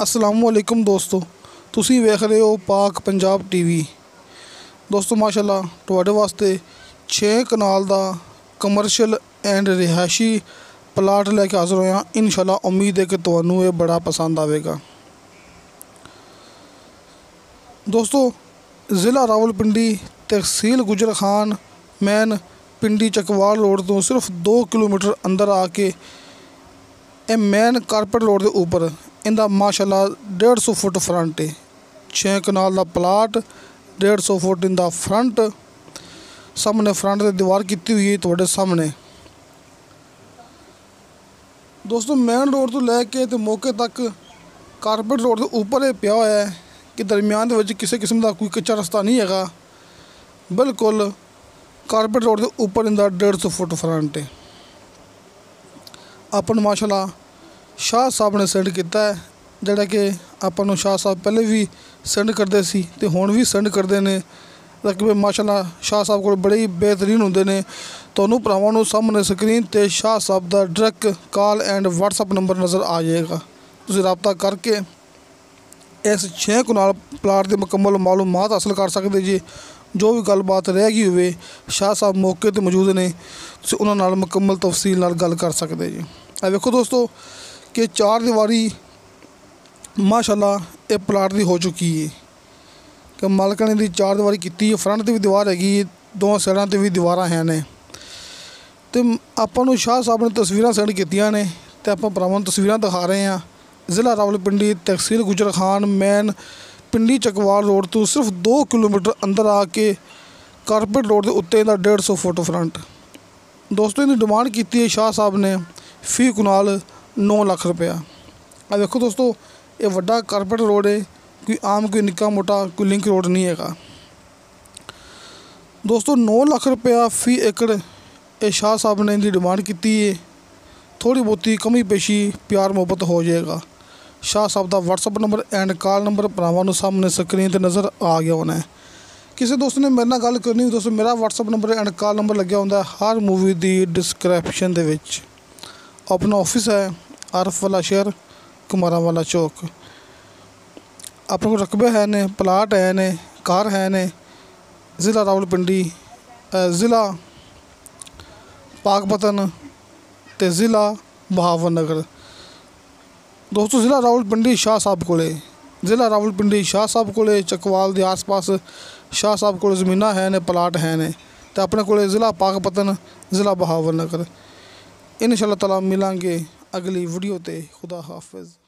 अस्सलामुअलैकुम दोस्तों, तुसी वेख रहे हो पाक पंजाब टीवी। दोस्तों माशाल्लाह तुहाडे वास्ते 6 कनाल दा कमर्शियल एंड रिहायशी प्लाट लैके हाज़र होया। इंशाल्लाह उम्मीद है कि तुहानू ये बड़ा पसंद आवेगा। दोस्तों ज़िला रावलपिंडी, तहसील गुजर खान, मैन पिंडी चकवाल रोड तो सिर्फ 2 किलोमीटर अंदर आके मैन कारपेट रोड के ऊपर इंदा माशाल्लाह 150 फुट फ्रंट है। 6 कनाल का प्लाट, 150 फुट इंदा फ्रंट, सामने फ्रंट की दीवार की हुई है तुहाडे सामने। दोस्तों मेन रोड तो लैके तो मौके तक कारपेट रोड के ऊपर ही पिया होया है कि दरम्यान दे विच किसी किस्म का कोई कच्चा रस्ता नहीं है। बिल्कुल कारपेट रोड के ऊपर इंदा 150 फुट फ्रंट है। अपन माशाल्लाह शाह साहब ने सेंड किया है, जोड़ा कि अपन शाह साहब पहले भी सेंड करते सी ते हुण भी सेंड करते हैं। रकबे माशाल्लाह शाह साहब को बड़े ही बेहतरीन होंदे ने। तुहानू भरावां नू सामने स्क्रीन ते शाह साहब का direct call and WhatsApp number नज़र आ जाएगा। तुसीं रबता करके इस 6 कनाल प्लाट की मुकम्मल मालूमात हासिल कर सकते जी। जो भी गलबात रह गई हुए शाह साहब मौके पर मौजूद ने, तुसीं उन्हां नाल मुकम्मल तफसील नाल गल कर सकते जी। देखो दोस्तों कि 4 दीवारी माशाल्लाह ये प्लाट की हो चुकी है कि मालक ने 4 दीवारी की है। फ्रंट की भी दीवार हैगी, 2 साइडों पर भी दीवार हैं ने। तो आपां शाह साहब ने तस्वीर सेंड कीतियां ने ते आपां भरावां नूं तस्वीर दिखा रहे हैं। ज़िला रावलपिंडी, तहसील गुजर खान, मैन पिंडी चकवाल रोड तो सिर्फ 2 किलोमीटर अंदर आके कारपेट रोड के उत्ते 150 फुट फ्रंट। दोस्तों इन्हें डिमांड की है शाह साहब ने फी कनाल 9 लाख रुपया। आ देखो दोस्तों ये वड्डा कारपेट रोड है, कोई आम कोई निक्का मोटा कोई लिंक रोड नहीं है। दोस्तों 9 लाख रुपया फी एकड़ ये शाह साहब ने इनकी डिमांड की है। थोड़ी बहुती कमी पेशी प्यार मुहब्बत हो जाएगा। शाह साहब का WhatsApp number and call number भरावां नूं सामने स्क्रीन पर नज़र आ गया होना है। किसी दोस्त ने मेरे नाल गल करनी हो दोस्तों, मेरा WhatsApp number and call number लग्या होंदा हर मूवी की डिस्क्रिप्शन दे विच। अपना ऑफिस है आरफ वाला शहर, कुमारा वाला चौक। अपने को रकबे है ने, प्लाट है ने, कार है ने। ज़िला रावलपिंडी, ज़िला पाकपतन ते ज़िला बहावलनगर। दोस्तों ज़िला रावलपिंडी शाह साहब कोले, ज़िला रावलपिंडी शाह साहब कोले, चकवाल के आस पास शाह साहब को ज़मीनां है ने, प्लाट है ने। तो अपने को ज़िला पाकपतन, ज़िला बहावलनगर। इंशाअल्लाह ताला मिलांगे अगली वीडियो ते। खुदा हाफिज़।